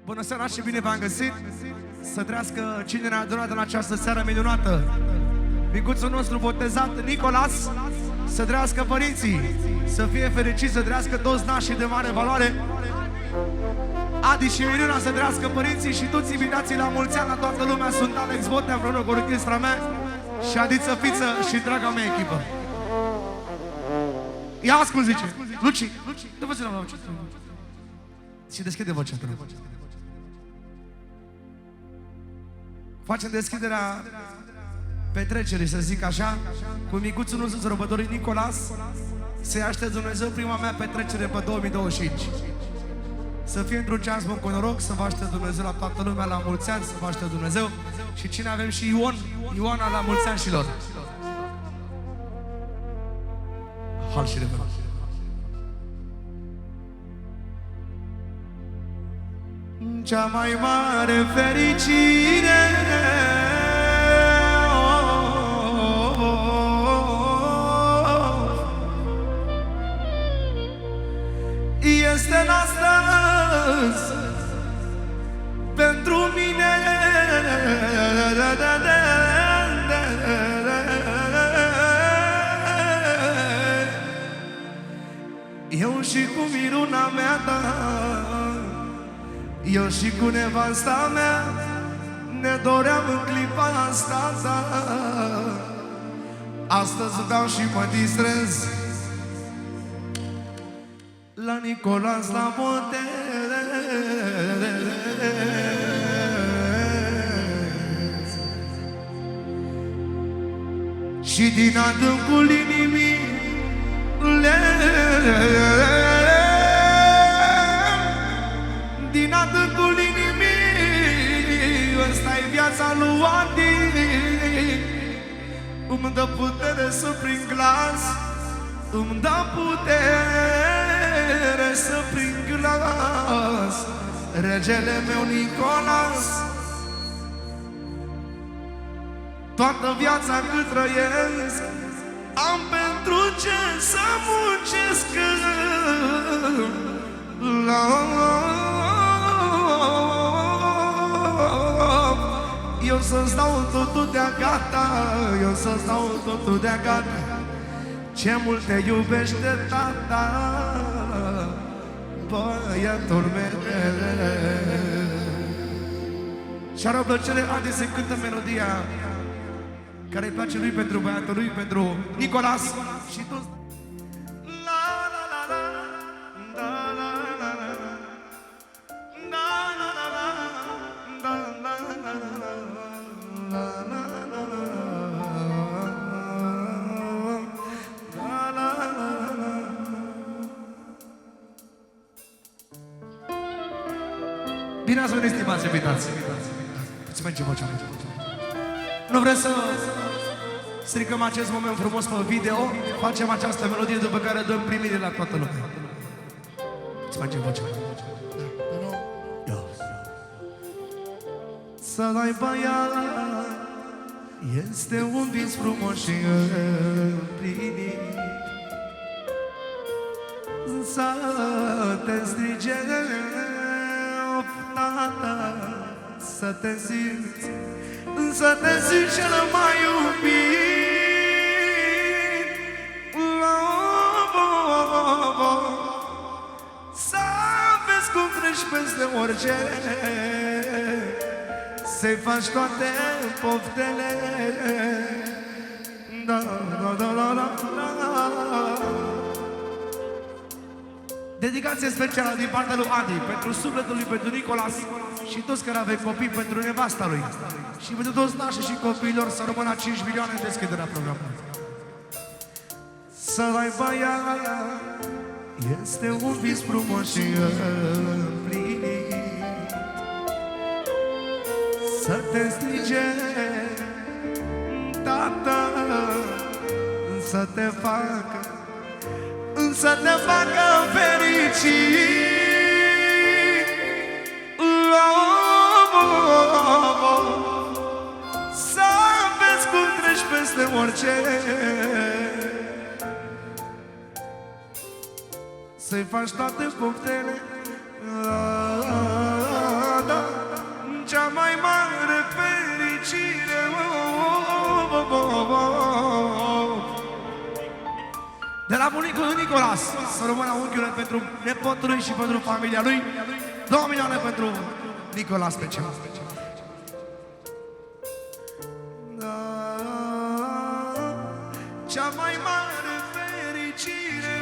Bună seara și bine v-am găsit. Să trăiască cine ne-a adunat în această seară minunată. Micuțul nostru botezat, Nicolas. Să trăiască părinții. Să fie fericiți, să trăiască toți nașii de mare valoare. Adi și Miruna, să trăiască părinții și toți invitații la mulți ani la toată lumea. Sunt Alex Botea împreună cu orchestra mea și Adiță Fiță și draga mea echipă. Ia ascult, zice Luci, dă voce la voce. Și deschide vocea, te rog. Facem deschiderea petrecerii, să zic așa, cu micuțul nostru sărbătorit Nicolas. Să-i aștept Dumnezeu prima mea petrecere pe 2025. Să fie într-un ceas bun cu noroc, să vă aștept Dumnezeu la toată lumea, la mulți ani, să vă aștept Dumnezeu. Și cine avem și Ioana la mulți ani și lor. Hal și revenim. Cea mai mare fericire este în astăzi pentru mine. Eu și cu Miruna mea, eu și cu nevasta mea ne doream în clipa asta, astăzi beau și mă distrez la Nicolas la botez. Și din adâncul inimii din adâncul inimii, ăsta-i viața lui Adi. Îmi dă putere să prind glas, îmi dă putere să prind glas, regele meu Nicolas. Toată viața cât trăiesc am pentru ce să muncesc. Eu să-ți dau totul de-a gata, eu să-ți dau totul de-a gata. Ce mult te iubește tata, băiatul meu. Și-ar o plăcere Adi să cântă melodia care îi place lui pentru băiatul lui, pentru Nicolas și toți. Bine ați venit, stimați invitați. Îți merge vocea. Nu vreți să stricăm acest moment frumos pe video? Facem această melodie după care dăm primire la toată lumea. Îți merge vocea. Să dai băiat este un vis frumos și împlinit. Să te strige tata, să te simți, să te simți cel mai iubit. Să vezi cum treci peste orice, să-i faci toate poftele. Da, da, da, da, da, da. Dedicație specială din partea lui Adi, pentru sufletul lui, pentru Nicolas și toți care aveți copii, pentru nevasta lui și pentru toți nașii și copiilor, să rămână 5 milioane în deschiderea programului. Să-l ai băiat este un vis frumos și împlinit. Să te strige tata, să te facă, să te facă fericit. Să vezi cum treci peste orice, să-i faci toate poftele. la bunicul Nicolas, să rămână unchiule pentru nepotul lui și pentru familia lui. 2 milioane pentru Nicolas special. Cea mai mare fericire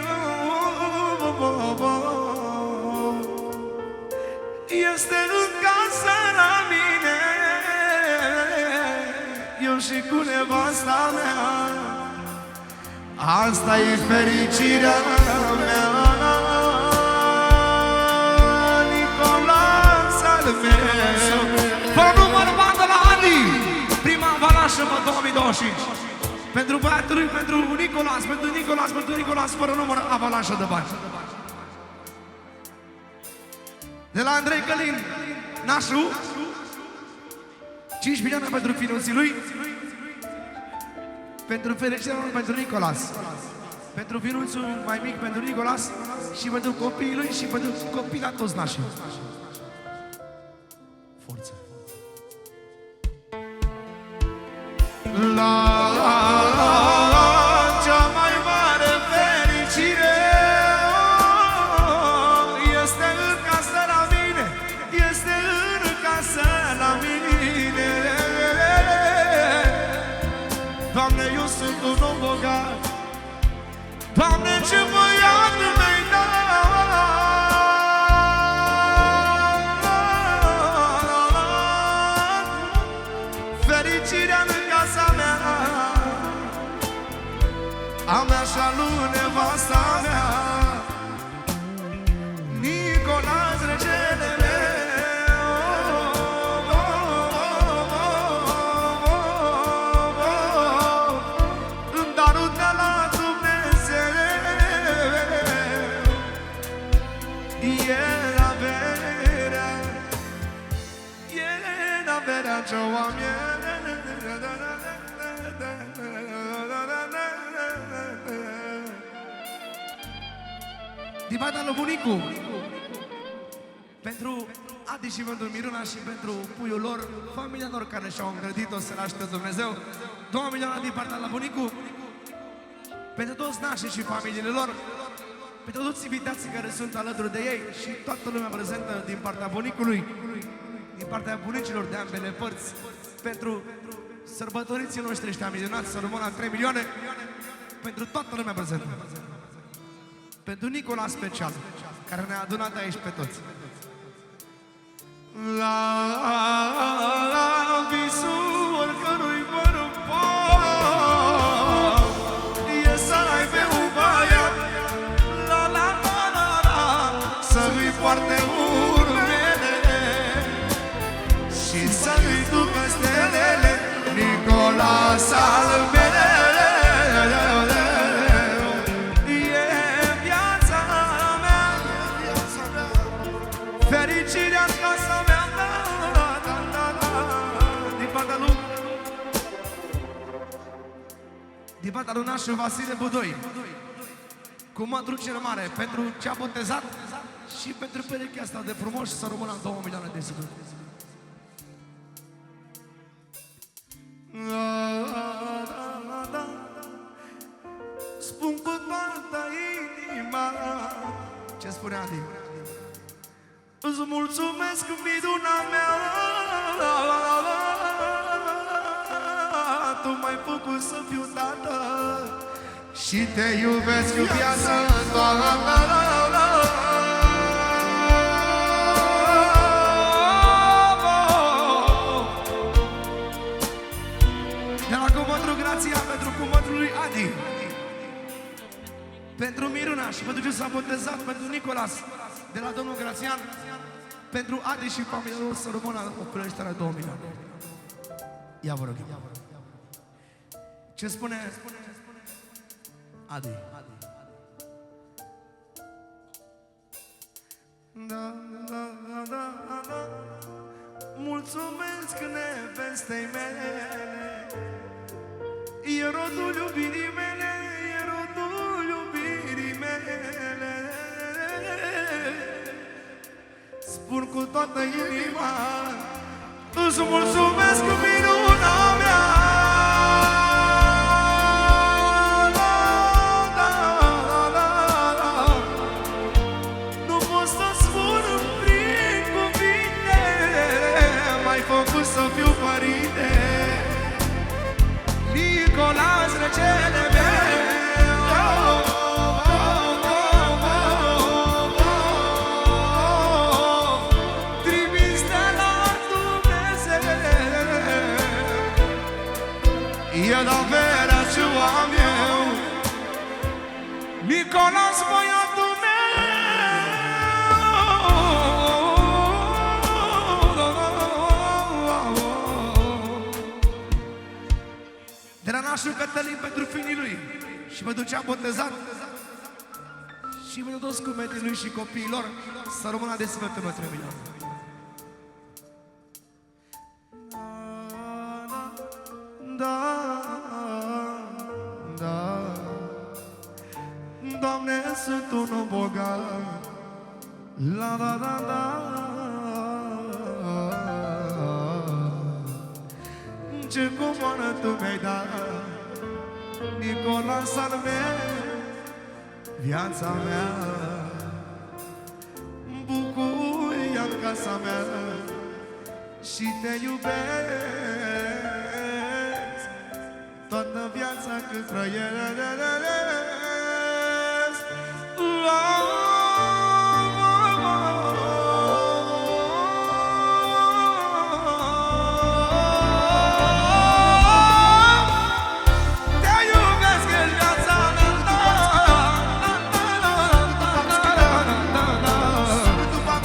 este în casă la mine, eu și cu nevasta mea. Asta e fericirea mea, Nicolas al meu. Fă număr bandă la Adi, prima avalanșă, mă, 2025. Pentru băiatul lui, pentru Nicolas, pentru Nicolas, fără număr, avalanșă de bani. De la Andrei Călin, nașu, 5 milioane pentru finuții lui, pentru fericirea lui, pentru Nicolas, pentru finuțul mai mic, pentru Nicolas și pentru copiii lui și pentru copiii la toți nașii. Forță! Cea mai mare fericire este în casă la mine, este în casă la mine. Doamne, eu sunt un om bogat, Doamne, ce băiat mi-ai dat. Fericirea în casa mea, a mea și a lui nevasta mea, Nicolas, regele meu. În darul de la Dumnezeu e averea ce o am eu. Din partea lui bunicu, pentru Adi și pentru Miruna și pentru puiul lor, familia lor care și-au îngrădit-o să-l aștept Dumnezeu, 2 milioane din partea lui bunicu, pentru toți nașii și familiile lor, pentru toți invitații care sunt alături de ei și toată lumea prezentă din partea bunicului, din partea bunicilor de ambele părți, pentru sărbătoriții noștri ăștia minunați, să rămână 3 milioane, pentru toată lumea prezentă. Pentru Nicolas special, care ne-a adunat aici pe toți. La visul oricărui bărbat e să aibă un băiat, la să-i poarte urmele și să-i ducă stelele, Nicolas al meu. Fericirea în casa mea, din partea lui nașul Vasile Budoi, cu mătru cel mare, pentru ce a botezat și pentru perechea asta de frumos, să rămână 2 milioane de zile. Spun cu toată inima, ce spune Adi? Îți mulțumesc, Miruna mea, tu m-ai făcut să fiu tată și te iubesc cu viața toată. De la cumătru Grația, pentru cumătrul lui Adi, pentru Miruna și pentru ce s-a botezat, pentru Nicolas, de la domnul Grațian, pentru Adi și familia lor, să rămână o creștere de 2 milioane. Ia vă rog. Ce spune Adi? Da. Mulțumesc nevestei mele, e rodul iubirii mele, e rodul iubirii mele. Spun cu toată inima, îți mulțumesc, Miruna mea. făcut să fiu părinte. Nicolas, regele meu, trimis de la Dumnezeu. El averea ce o am eu, Nicolas, băiatul meu. De la nașul Cătălin pentru finii lui și pentru ce a botezat și pentru toți cumetii lui și copiilor, să rămână de sfântă mătrâmilor. Da, da, Doamne, sunt un om bogat. La da da da. Ce comoară tu mi-ai dat, Nicolas al meu, viața mea, bucuria-n casa mea și te iubesc toată viața cât trăiesc.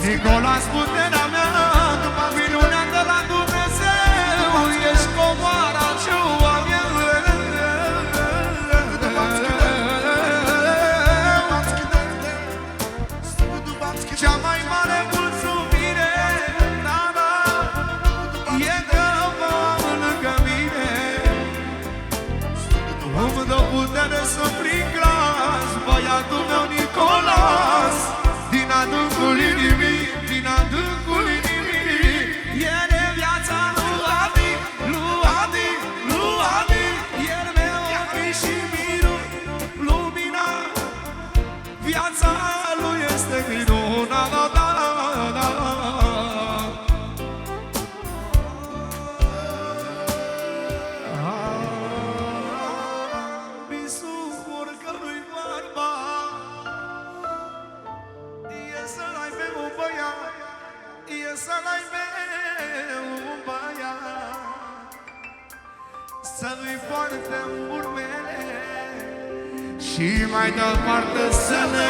Nicolas, puterea mea, minunea de la Dumnezeu, ești comoara ce o am eu. Cea mai mare mulțumire, da, da, e că vă am lângă mine. Îmi dă putere să prind glas, băiatul meu Nicolas, din adâncul inimii, din adâncul inimii. El e viața lui Adi, lui Adi, lui Adi. El meu ochii și mirul, lumina. Viața lui este minuna, da, da, da, da. Visul oricărui bărbat e să-l ai pe un băiat, e să-l ai pe un băiat, să-l-i poarte urmele și mai departe să le.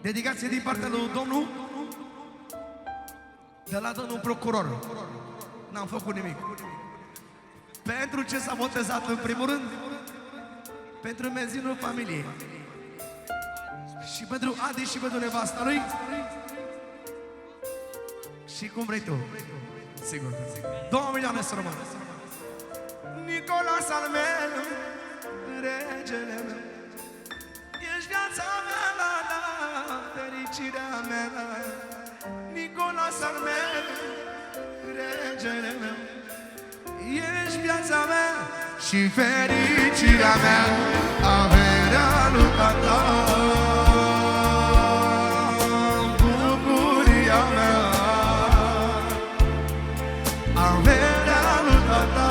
Dedicație din partea lui domnul, de la domnul procuror. N-am făcut nimic. Pentru ce s-a botezat în primul rând, pentru menzinul familiei și pentru Adi și pentru nevasta lui. Și cum vrei tu, sigur, 2 milioane să rămână. Nicolas al meu, regele meu, ești viața mea, la, la, fericirea mea. Nicolas al meu, regele meu, ești viața mea și fericirea mea, averea lui tata, bucuria mea, averea lui tata,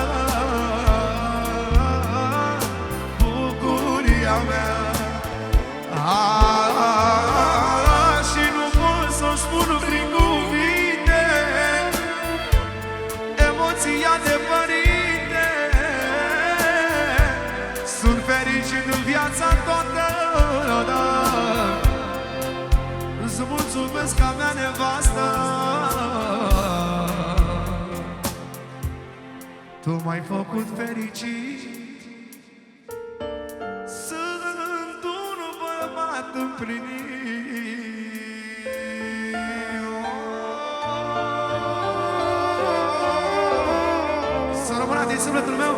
bucuria mea. Și nu pot să-o spun prin cuvinte, emoția de părinte. Sunt fericit în viața toată, da. Îți mulțumesc ca mea nevastă, tu m-ai făcut fericit. Sunt un bărbat împlinit. Să rămână din sufletul meu